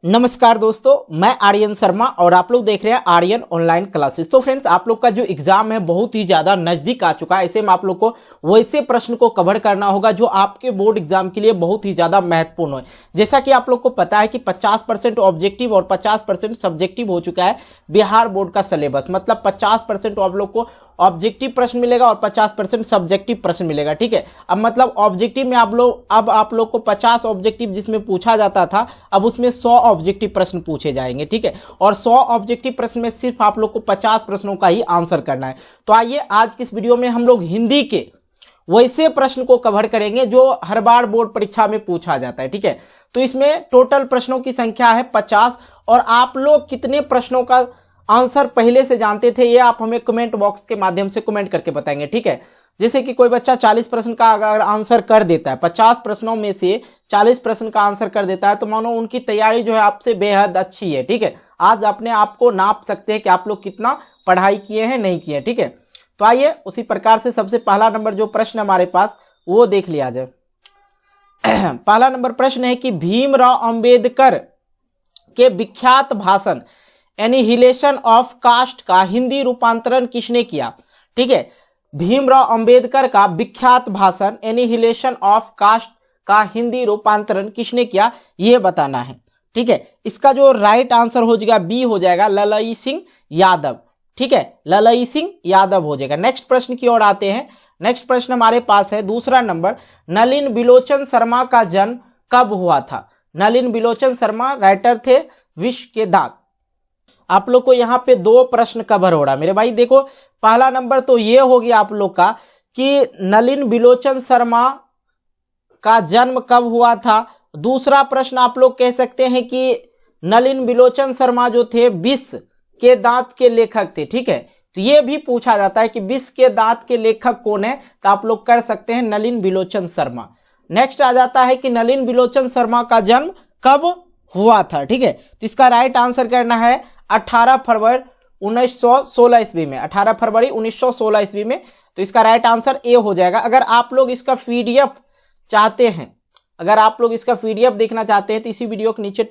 नमस्कार दोस्तों, मैं आर्यन शर्मा और आप लोग देख रहे हैं आर्यन ऑनलाइन क्लासेस। तो फ्रेंड्स, आप लोग का जो एग्जाम है बहुत ही ज्यादा नजदीक आ चुका है। ऐसे में आप लोग को वैसे प्रश्न को कवर करना होगा जो आपके बोर्ड एग्जाम के लिए बहुत ही ज्यादा महत्वपूर्ण है। जैसा कि आप लोग को पता है कि 50% ऑब्जेक्टिव और 50% सब्जेक्टिव हो चुका है बिहार बोर्ड का सिलेबस। मतलब 50% आप लोग को ऑब्जेक्टिव प्रश्न मिलेगा और 50% सब्जेक्टिव प्रश्न मिलेगा। ठीक है, अब मतलब ऑब्जेक्टिव में आप लोग को 50 ऑब्जेक्टिव जिसमें पूछा जाता था, अब उसमें 100 ऑब्जेक्टिव प्रश्न पूछे जाएंगे। ठीक है, और 100 ऑब्जेक्टिव प्रश्न में सिर्फ आप लोग को 50 प्रश्नों का ही आंसर करना है। तो आइए आज की इस वीडियो में हम लोग हिंदी के वैसे प्रश्न को कवर करेंगे जो हर बार बोर्ड परीक्षा में पूछा जाता है। ठीक है, तो इसमें टोटल प्रश्नों की संख्या है 50 और आप लोग कितने प्रश्नों का आंसर पहले से जानते थे ये आप हमें कमेंट बॉक्स के माध्यम से कमेंट करके बताएंगे। ठीक है, जैसे कि कोई बच्चा 40 प्रश्न का अगर आंसर कर देता है, 50 प्रश्नों में से 40 प्रश्न का आंसर कर देता है, तो मानो उनकी तैयारी जो है आपसे बेहद अच्छी है। ठीक है, आज अपने आप को नाप सकते हैं कि आप लोग कितना पढ़ाई किए हैं, नहीं किए। ठीक है, तो आइए उसी प्रकार से सबसे पहला नंबर जो प्रश्न हमारे पास वो देख लिया जाए। पहला नंबर प्रश्न है कि भीमराव अंबेडकर के विख्यात भाषण एनिहिलेशन ऑफ कास्ट का हिंदी रूपांतरण किसने किया। ठीक है, भीमराव अंबेडकर का विख्यात भाषण एनिहिलेशन ऑफ कास्ट का हिंदी रूपांतरण किसने किया ये बताना है। ठीक है, इसका जो राइट आंसर हो जाएगा बी हो जाएगा ललई सिंह यादव। ठीक है, ललई सिंह यादव हो जाएगा। नेक्स्ट प्रश्न की ओर आते हैं। नेक्स्ट प्रश्न हमारे पास है दूसरा नंबर, नलिन बिलोचन शर्मा का जन्म कब हुआ था। नलिन बिलोचन शर्मा राइटर थे विश्व के दांत। आप लोग को यहाँ पे दो प्रश्न कवर हो रहा है मेरे भाई। देखो, पहला नंबर तो ये हो गया आप लोग का कि नलिन बिलोचन शर्मा का जन्म कब हुआ था। दूसरा प्रश्न आप लोग कह सकते हैं कि नलिन बिलोचन शर्मा जो थे विश्व के दांत के लेखक थे। ठीक है, तो ये भी पूछा जाता है कि विश्व के दांत के लेखक कौन है, तो आप लोग कर सकते हैं नलिन बिलोचन शर्मा। नेक्स्ट आ जाता है कि नलिन बिलोचन शर्मा का जन्म कब हुआ था। ठीक है, तो इसका राइट आंसर करना है 18 फरवरी 1916 ईस्वी में। 18 फरवरी 1916 ईस्वी में। तो इसका राइट आंसर ए हो जाएगा। अगर आप लोग इसका पीडीएफ चाहते हैं, अगर आप लोग इसका पीडीएफ देखना चाहते हैं तो इसी वीडियो के नीचे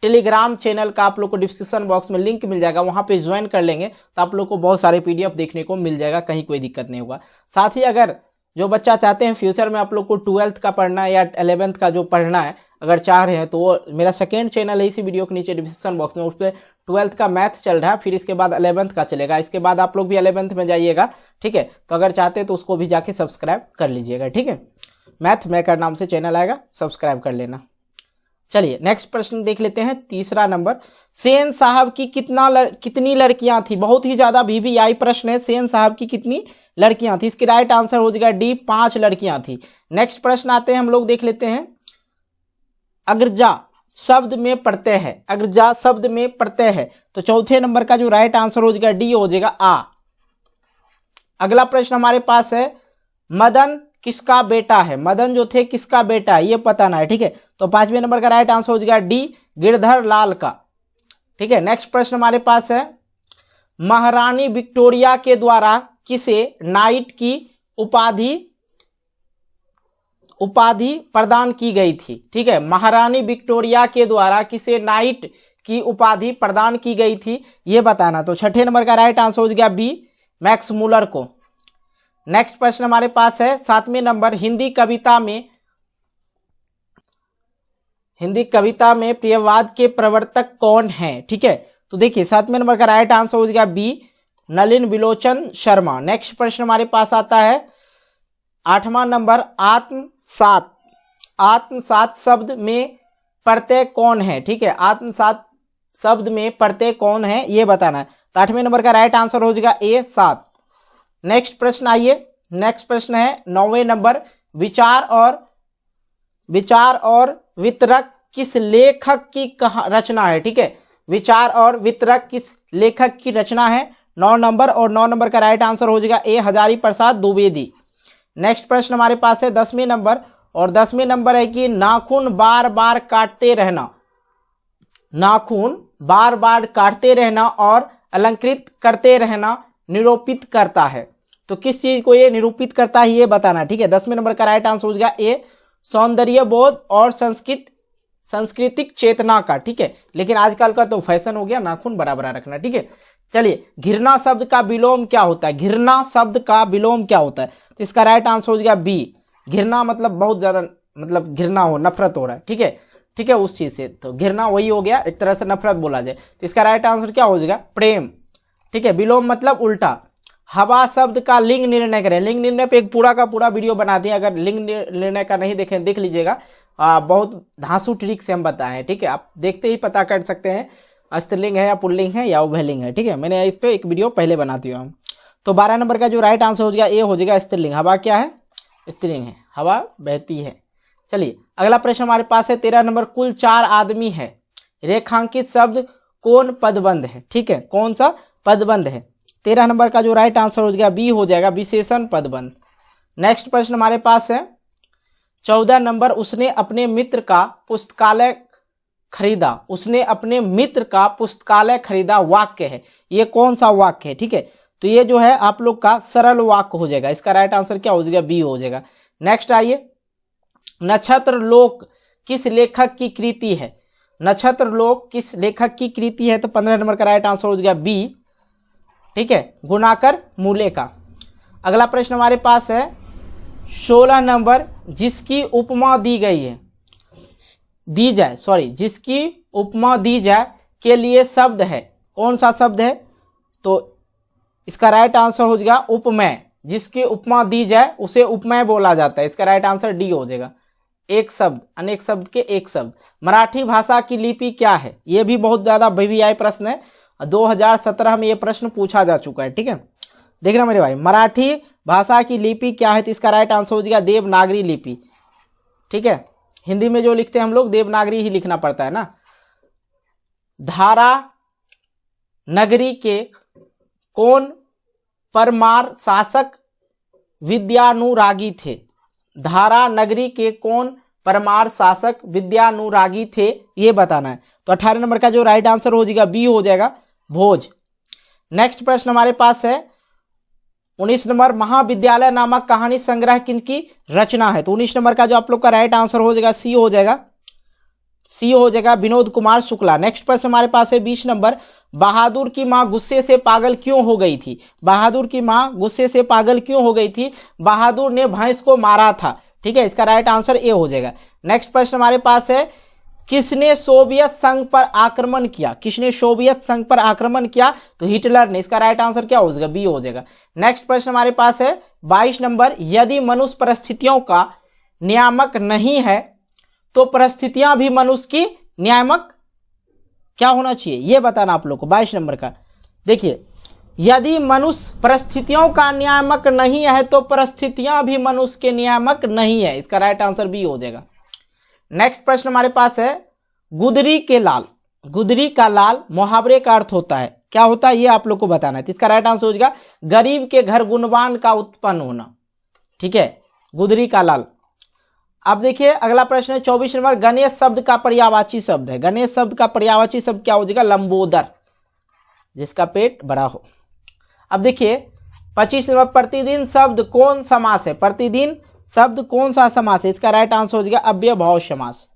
टेलीग्राम चैनल का आप लोग को डिस्क्रिप्शन बॉक्स में लिंक मिल जाएगा, वहां पे ज्वाइन कर लेंगे तो आप लोग को बहुत सारे पीडीएफ देखने को मिल जाएगा, कहीं कोई दिक्कत नहीं होगा। साथ ही अगर जो बच्चा चाहते हैं फ्यूचर में आप लोग को 12th का पढ़ना है या 11th का जो पढ़ना है अगर चाह रहे हैं, तो वो मेरा सेकेंड चैनल है इसी वीडियो के नीचे डिस्क्रिप्शन बॉक्स में, उस पर 12th का मैथ चल रहा है, फिर इसके बाद 11th का चलेगा। इसके बाद आप लोग भी 11th में जाइएगा। ठीक है, तो अगर चाहते हैं तो उसको भी जाके सब्सक्राइब कर लीजिएगा। ठीक है, मैथ मेकर नाम से चैनल आएगा, सब्सक्राइब कर लेना। चलिए नेक्स्ट प्रश्न देख लेते हैं। तीसरा नंबर, सेन साहब की कितनी लड़कियां थी। बहुत ही ज्यादा VVI प्रश्न है। सेन साहब की कितनी लड़कियां थी, इसकी राइट आंसर हो जाएगा डी, 5 लड़कियां थी। नेक्स्ट प्रश्न आते हैं, हम लोग देख लेते हैं। अग्रजा शब्द में प्रत्यय है, अग्रजा शब्द में प्रत्यय है, तो चौथे नंबर का जो राइट आंसर हो जाएगा डी हो जाएगा आ। अगला प्रश्न हमारे पास है, मदन किसका बेटा है। मदन जो थे किसका बेटा है ये बताना है। ठीक है, तो 5वें नंबर का राइट आंसर हो जाएगा डी, गिरधर लाल का। ठीक है, नेक्स्ट प्रश्न हमारे पास है, महारानी विक्टोरिया के द्वारा किसे नाइट की उपाधि प्रदान की गई थी। ठीक है, महारानी विक्टोरिया के द्वारा किसे नाइट की उपाधि प्रदान की गई थी ये बताना। तो छठे नंबर का राइट आंसर हो गया बी, मैक्स मुलर को। नेक्स्ट प्रश्न हमारे पास है 7वें नंबर, हिंदी कविता में प्रियवाद के प्रवर्तक कौन है। ठीक है, तो देखिए 7वें नंबर का राइट आंसर हो जाएगा बी, नलिन बिलोचन शर्मा। नेक्स्ट प्रश्न हमारे पास आता है 8वां नंबर, आत्मसात शब्द में प्रत्यय कौन है। ठीक है, आत्मसात शब्द में प्रत्यय कौन है ये बताना है। तो 8वें नंबर का राइट आंसर हो जाएगा ए, 7। नेक्स्ट प्रश्न आइए, नेक्स्ट प्रश्न है 9वें नंबर, विचार और वितरक किस लेखक की रचना है। ठीक है, विचार और वितरक किस लेखक की रचना है 9 नंबर, और 9 नंबर का राइट आंसर हो जाएगा ए, हजारी प्रसाद द्विवेदी। नेक्स्ट प्रश्न हमारे पास है 10वें नंबर, और 10वें नंबर है कि नाखून बार बार काटते रहना, नाखून बार बार काटते रहना और अलंकृत करते रहना निरूपित करता है। तो किस चीज को ये निरूपित करता है ये बताना। ठीक है, 10वें नंबर का राइट आंसर हो जाएगा ए, सौंदर्य बोध और सांस्कृतिक चेतना का, ठीक है। लेकिन आजकल का तो फैशन हो गया नाखून बड़ा बड़ा रखना, ठीक है। चलिए, घृणा शब्द का विलोम क्या होता है? घृणा शब्द का विलोम क्या होता है? तो इसका राइट आंसर हो जाएगा बी। घृणा मतलब बहुत ज्यादा, मतलब घृणा हो, नफरत हो रहा है, ठीक है, ठीक है, उस चीज से। तो घृणा वही हो गया, एक तरह से नफरत बोला जाए। तो इसका राइट आंसर क्या हो जाएगा? प्रेम, ठीक है। विलोम मतलब उल्टा। हवा शब्द का लिंग निर्णय करें। लिंग निर्णय पे एक पूरा का पूरा वीडियो बना दिया, अगर लिंग निर्णय का नहीं देखें देख लीजिएगा। बहुत धांसू ट्रिक से हम बताए, ठीक है। आप देखते ही पता कर सकते हैं स्त्रीलिंग है या पुल्लिंग है या उभयलिंग है, ठीक है। मैंने इस पे एक वीडियो पहले बना दिया हूँ। तो 12 नंबर का जो राइट आंसर हो जाएगा ए हो जाएगा स्त्रीलिंग। हवा क्या है? स्त्रीलिंग है, हवा बहती है। चलिए, अगला प्रश्न हमारे पास है 13 नंबर। कुल 4 आदमी है, रेखांकित शब्द कौन पदबंध है? ठीक है, कौन सा पदबंध है? 13 नंबर का जो राइट आंसर हो जाएगा बी हो जाएगा, विशेषण पदबंध। नेक्स्ट प्रश्न हमारे पास है 14 नंबर। उसने अपने मित्र का पुस्तकालय खरीदा। उसने अपने मित्र का पुस्तकालय खरीदा वाक्य है, ये कौन सा वाक्य है? ठीक है, तो ये जो है आप लोग का सरल वाक्य हो जाएगा। इसका राइट आंसर क्या हो जाएगा? बी हो जाएगा। नेक्स्ट आइए, नक्षत्र लोक किस लेखक की कृति है? नक्षत्र लोक किस लेखक की कृति है? तो 15 नंबर का राइट आंसर हो जाएगा बी, ठीक है, गुणाकर मूले का। अगला प्रश्न हमारे पास है 16 नंबर। जिसकी उपमा दी गई है, दी जाए, सॉरी, जिसकी उपमा दी जाए के लिए शब्द है, कौन सा शब्द है? तो इसका राइट आंसर हो जाएगा उपमेय। जिसकी उपमा दी जाए उसे उपमेय बोला जाता है। इसका राइट आंसर डी हो जाएगा। एक शब्द, अनेक शब्द के एक शब्द। मराठी भाषा की लिपि क्या है? यह भी बहुत ज्यादा VVI प्रश्न है, 2017 में यह प्रश्न पूछा जा चुका है, ठीक है। देखना मेरे भाई, मराठी भाषा की लिपि क्या है? तो इसका राइट आंसर हो जाएगा देवनागरी लिपि, ठीक है। हिंदी में जो लिखते हैं हम लोग देवनागरी ही लिखना पड़ता है ना। धारा नगरी के कौन परमार शासक विद्यानुरागी थे? धारा नगरी के कौन परमार शासक विद्यानुरागी थे, ये बताना है। तो 18 नंबर का जो राइट आंसर हो जाएगा बी हो जाएगा, भोज। नेक्स्ट प्रश्न हमारे पास है 19 नंबर। महाविद्यालय नामक कहानी संग्रह किनकी रचना है? तो 19 नंबर का जो आप लोग का राइट आंसर हो जाएगा सी हो जाएगा, सी हो जाएगा, विनोद कुमार शुक्ला। नेक्स्ट प्रश्न हमारे पास है 20 नंबर। बहादुर की मां गुस्से से पागल क्यों हो गई थी? बहादुर की मां गुस्से से पागल क्यों हो गई थी? बहादुर ने भैंस को मारा था, ठीक है। इसका राइट आंसर ए हो जाएगा। नेक्स्ट प्रश्न हमारे पास है किसने सोवियत संघ पर आक्रमण किया? किसने सोवियत संघ पर आक्रमण किया? तो हिटलर ने। इसका राइट आंसर क्या हो जाएगा? बी हो जाएगा। नेक्स्ट प्रश्न हमारे पास है 22 नंबर। यदि मनुष्य परिस्थितियों का नियामक नहीं है तो परिस्थितियां भी मनुष्य की नियामक क्या होना चाहिए, यह बताना आप लोग को। 22 नंबर का देखिए, यदि मनुष्य परिस्थितियों का नियामक नहीं है तो परिस्थितियां भी मनुष्य के नियामक नहीं है। इसका राइट आंसर बी हो जाएगा। नेक्स्ट प्रश्न हमारे पास है गुदरी के लाल। गुदरी का लाल मुहावरे का अर्थ होता है, क्या होता है ये आप लोग को बताना है। तो इसका राइट आंसर हो जाएगा गरीब के घर गुणवान का उत्पन्न होना, ठीक है, गुदरी का लाल। अब देखिए अगला प्रश्न है 24 नंबर। गणेश शब्द का पर्यायवाची शब्द है। गणेश शब्द का पर्यायवाची शब्द क्या हो जाएगा? लंबोदर, जिसका पेट बड़ा हो। अब देखिए 25 नंबर। प्रतिदिन शब्द कौन समास है? प्रतिदिन शब्द कौन सा समास है? इसका राइट आंसर हो जाएगा अव्ययभाव समास।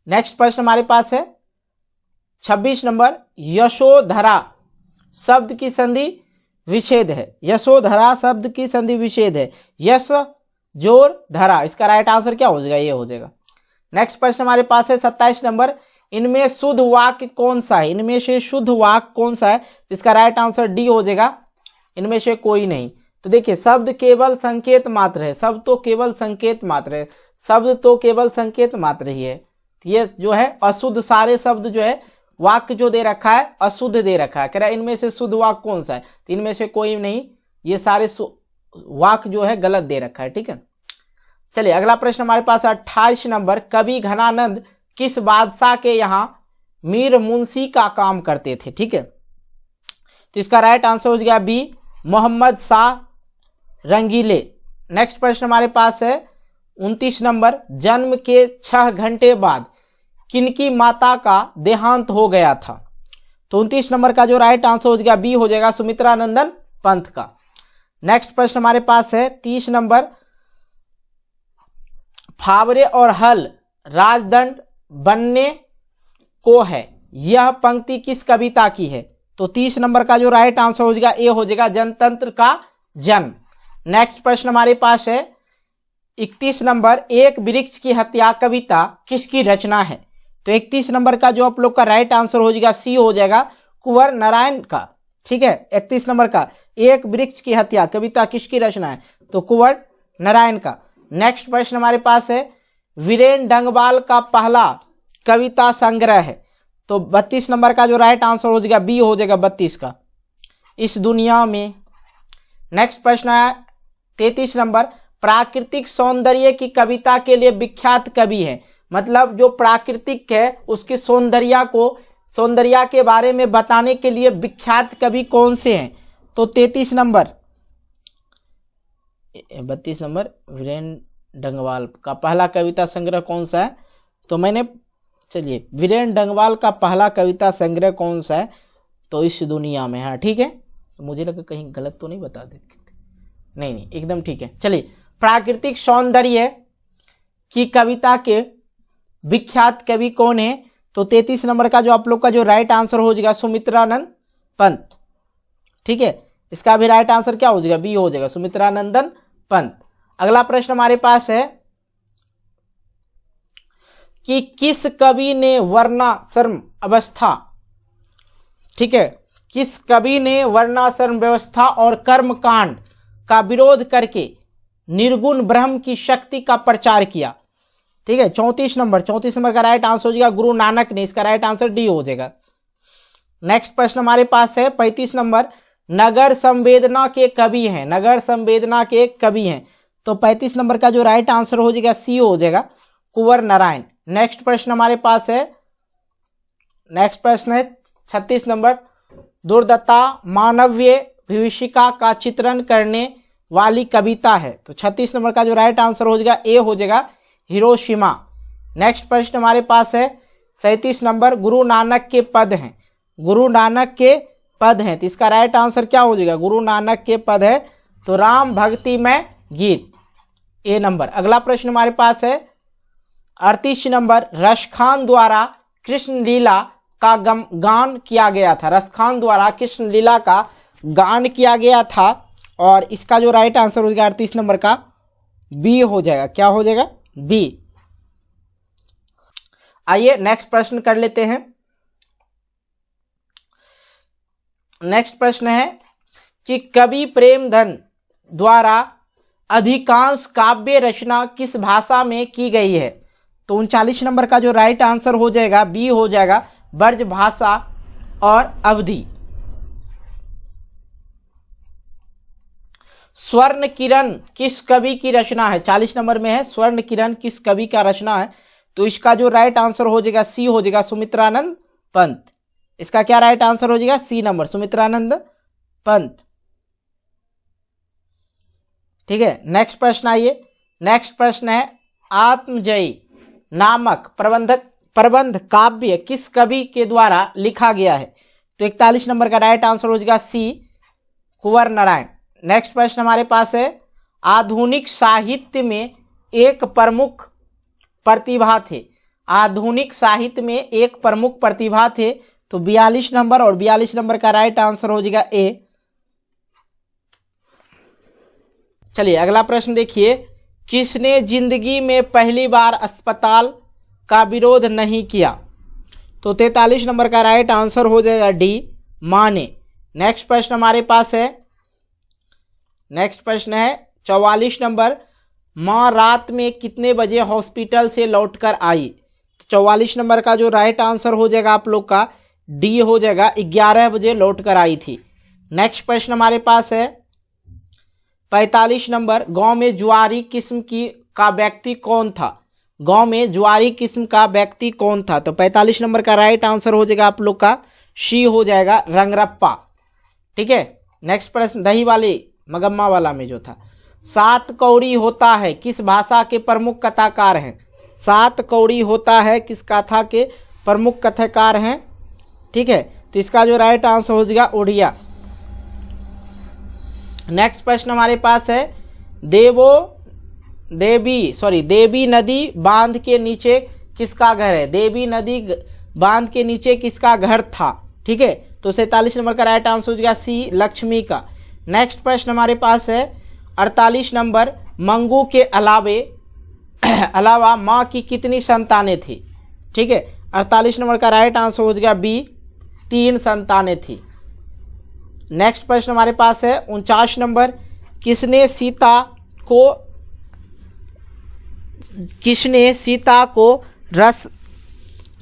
नेक्स्ट प्रश्न हमारे पास है 26 नंबर। यशोधरा शब्द की संधि विच्छेद है। यशोधरा शब्द की संधि विच्छेद है। यश जोर धरा। इसका राइट आंसर क्या हो जाएगा? ये हो जाएगा। नेक्स्ट प्रश्न हमारे पास है 27 नंबर। इनमें शुद्ध वाक्य कौन सा है? इनमें से शुद्ध वाक्य कौन सा है? इसका राइट आंसर डी हो जाएगा, इनमें से कोई नहीं। तो देखिए शब्द केवल संकेत मात्र है। शब्द तो केवल संकेत मात्र है। शब्द तो केवल संकेत मात्र ही है। ये जो है अशुद्ध, सारे शब्द जो है वाक्य जो दे रखा है अशुद्ध दे रखा है। कह रहा है इनमें से शुद्ध वाक्य कौन सा है? तो इनमें से कोई नहीं, ये सारे वाक्य जो है गलत दे रखा है, ठीक है। चलिए अगला प्रश्न हमारे पास 28 नंबर। कवि घनानंद किस बादशाह के यहां मीर मुंशी का काम करते थे? ठीक है, तो इसका राइट आंसर हो गया बी, मोहम्मद शाह रंगीले। नेक्स्ट प्रश्न हमारे पास है 29 नंबर। जन्म के 6 घंटे बाद किनकी माता का देहांत हो गया था? तो 29 नंबर का जो राइट आंसर हो गया बी हो जाएगा, सुमित्रा नंदन पंत का। नेक्स्ट प्रश्न हमारे पास है 30 नंबर। फावरे और हल राजदंड बनने को है, यह पंक्ति किस कविता की है? तो 30 नंबर का जो राइट आंसर हो जाएगा ए हो जाएगा, जनतंत्र का जन्म। नेक्स्ट प्रश्न हमारे पास है 31 नंबर, एक वृक्ष की हत्या कविता किसकी रचना है? तो 31 नंबर का जो आप लोग का राइट आंसर हो जाएगा सी हो जाएगा, कुंवर नारायण का। ठीक है, 31 नंबर का एक वृक्ष की हत्या कविता किसकी रचना है? तो कुंवर नारायण का। नेक्स्ट प्रश्न हमारे पास है वीरेन डंगवाल का पहला कविता संग्रह है, तो 32 नंबर का जो राइट आंसर हो जाएगा बी हो जाएगा 32 का, इस दुनिया में। नेक्स्ट प्रश्न है 33 नंबर, प्राकृतिक सौंदर्य की कविता के लिए विख्यात कवि है, मतलब जो प्राकृतिक है उसके सौंदर्य के बारे में बताने के लिए विख्यात कवि कौन से हैं? तो 32 नंबर वीरेन डंगवाल का पहला कविता संग्रह कौन सा है? तो चलिए वीरेन डंगवाल का पहला कविता संग्रह कौन सा है? तो इस दुनिया में है। ठीक है, तो मुझे लगा कहीं गलत तो नहीं बता देते। नहीं, एकदम ठीक है। चलिए, प्राकृतिक सौंदर्य की कविता के विख्यात कवि कौन है? तो 33 नंबर का जो आप लोग का जो राइट आंसर हो जाएगा सुमित्रानंद पंत। ठीक है, इसका भी राइट आंसर क्या हो जाएगा? बी हो जाएगा, सुमित्रानंदन पंत। अगला प्रश्न हमारे पास है कि किस कवि ने वर्णाश्रम अवस्था, ठीक है, किस कवि ने वर्णाश्रम व्यवस्था और कर्मकांड का विरोध करके निर्गुण ब्रह्म की शक्ति का प्रचार किया? ठीक है, 34 नंबर का राइट आंसर हो जाएगा गुरु नानक ने, इसका राइट आंसर डी हो जाएगा। नेक्स्ट प्रश्न हमारे पास है 35 नंबर, नगर संवेदना के कवि हैं, नगर संवेदना के कवि हैं, तो 35 नंबर का जो राइट आंसर हो जाएगा सी हो जाएगा, कुंवर नारायण। नेक्स्ट प्रश्न हमारे पास है 36 नंबर, दुर्दत्ता मानवीय विभीषिका का चित्रण करने वाली कविता है, तो 36 नंबर का जो राइट आंसर हो जाएगा ए हो जाएगा, हिरोशिमा। नेक्स्ट प्रश्न हमारे पास है 37 नंबर, गुरु नानक के पद हैं, गुरु नानक के पद हैं, तो इसका राइट आंसर क्या हो जाएगा? गुरु नानक के पद है, तो राम भक्ति में गीत, ए नंबर। अगला प्रश्न हमारे पास है 38 नंबर, रसखान द्वारा कृष्ण लीला का गान किया गया था, रसखान द्वारा कृष्ण लीला का गान किया गया था, और इसका जो राइट आंसर हो जाएगा 38 नंबर का बी हो जाएगा, क्या हो जाएगा? बी। आइए नेक्स्ट प्रश्न कर लेते हैं। नेक्स्ट प्रश्न है कि कवि प्रेमधन द्वारा अधिकांश काव्य रचना किस भाषा में की गई है? तो 39 नंबर का जो राइट आंसर हो जाएगा बी हो जाएगा, ब्रज भाषा और अवधि। स्वर्ण किरण किस कवि की रचना है? 40 नंबर में है स्वर्ण किरण किस कवि का रचना है? तो इसका जो राइट आंसर हो जाएगा सी हो जाएगा, सुमित्रानंद पंत। इसका क्या राइट आंसर हो जाएगा? C number, Sumitranand Pant. ठीक है, नेक्स्ट प्रश्न आइए। नेक्स्ट प्रश्न है आत्मजयी नामक प्रबंध काव्य किस कवि के द्वारा लिखा गया है? तो 41 नंबर का राइट आंसर हो जाएगा सी, कुंवर नारायण। नेक्स्ट प्रश्न हमारे पास है आधुनिक साहित्य में एक प्रमुख प्रतिभा थे, आधुनिक साहित्य में एक प्रमुख प्रतिभा थे, तो 42 नंबर और 42 नंबर का राइट आंसर हो जाएगा ए। चलिए अगला प्रश्न देखिए, किसने जिंदगी में पहली बार अस्पताल का विरोध नहीं किया? तो 43 नंबर का राइट आंसर हो जाएगा डी, मां ने। नेक्स्ट प्रश्न हमारे पास है 44 नंबर, मां रात में कितने बजे हॉस्पिटल से लौटकर आई? तो 44 नंबर का जो राइट आंसर हो जाएगा आप लोग का डी हो जाएगा, 11 बजे लौटकर आई थी। नेक्स्ट प्रश्न हमारे पास है 45 नंबर, गांव में जुआरी किस्म का व्यक्ति कौन था? गांव में जुआरी किस्म का व्यक्ति कौन था? तो 45 नंबर का राइट आंसर हो जाएगा आप लोग का शी हो जाएगा, रंगरप्पा। ठीक है, नेक्स्ट प्रश्न दही वाली मगम्मा वाला में जो था, 7 कौड़ी होता है किस भाषा के प्रमुख कथाकार हैं? 7 कौड़ी होता है किस कथा के प्रमुख कथाकार हैं? ठीक है, तो इसका जो राइट आंसर हो जाएगा उड़िया। नेक्स्ट प्रश्न हमारे पास है देवी नदी बांध के नीचे किसका घर है? देवी नदी बांध के नीचे किसका घर था? ठीक है, तो 47 नंबर का राइट आंसर हो जाएगा सी, लक्ष्मी का। नेक्स्ट प्रश्न हमारे पास है 48 नंबर, मंगू के अलावा माँ की कितनी संतानें थी? ठीक है, 48 नंबर का राइट आंसर हो जाएगा बी, 3 संतानें थी। नेक्स्ट प्रश्न हमारे पास है 49 नंबर, किसने सीता को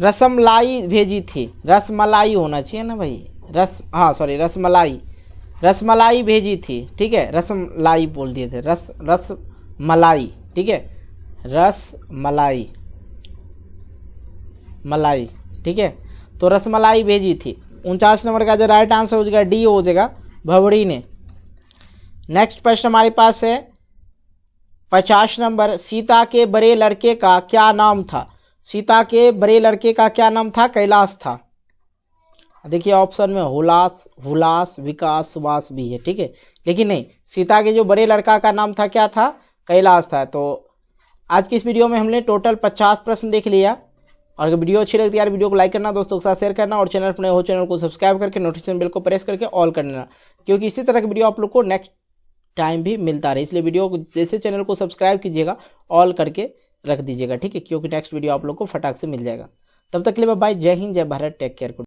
रसमलाई भेजी थी? रसमलाई होना चाहिए ना भाई, रसमलाई भेजी थी। ठीक है, रसमलाई बोल दिए थे, रसमलाई। ठीक है, रसमलाई ठीक है, तो रसमलाई भेजी थी। 49 नंबर का जो राइट आंसर हो जाएगा डी हो जाएगा, भवड़ी ने। नेक्स्ट प्रश्न हमारे पास है 50 नंबर, सीता के बड़े लड़के का क्या नाम था? सीता के बड़े लड़के का क्या नाम था? कैलाश था। देखिए ऑप्शन में हुलास, विकास, सुभाष भी है। ठीक है, लेकिन नहीं, सीता के जो बड़े लड़का का नाम था क्या था? कैलाश था। तो आज की इस वीडियो में हमने टोटल 50 प्रश्न देख लिया। और अगर वीडियो अच्छी लगती है यार, वीडियो को लाइक करना, दोस्तों के साथ शेयर करना, और चैनल पर नए हो चैनल को सब्सक्राइब करके नोटिफिकेशन बेल को प्रेस करके ऑल कर लेना, क्योंकि इसी तरह की वीडियो आप लोग को नेक्स्ट टाइम भी मिलता रहे। इसलिए वीडियो को जैसे चैनल को सब्सक्राइब कीजिएगा, ऑल करके रख दीजिएगा। ठीक है, क्योंकि नेक्स्ट वीडियो आप लोग को फटाक से मिल जाएगा। तब तक के लिए बाय, जय हिंद, जय भारत, टेक केयर।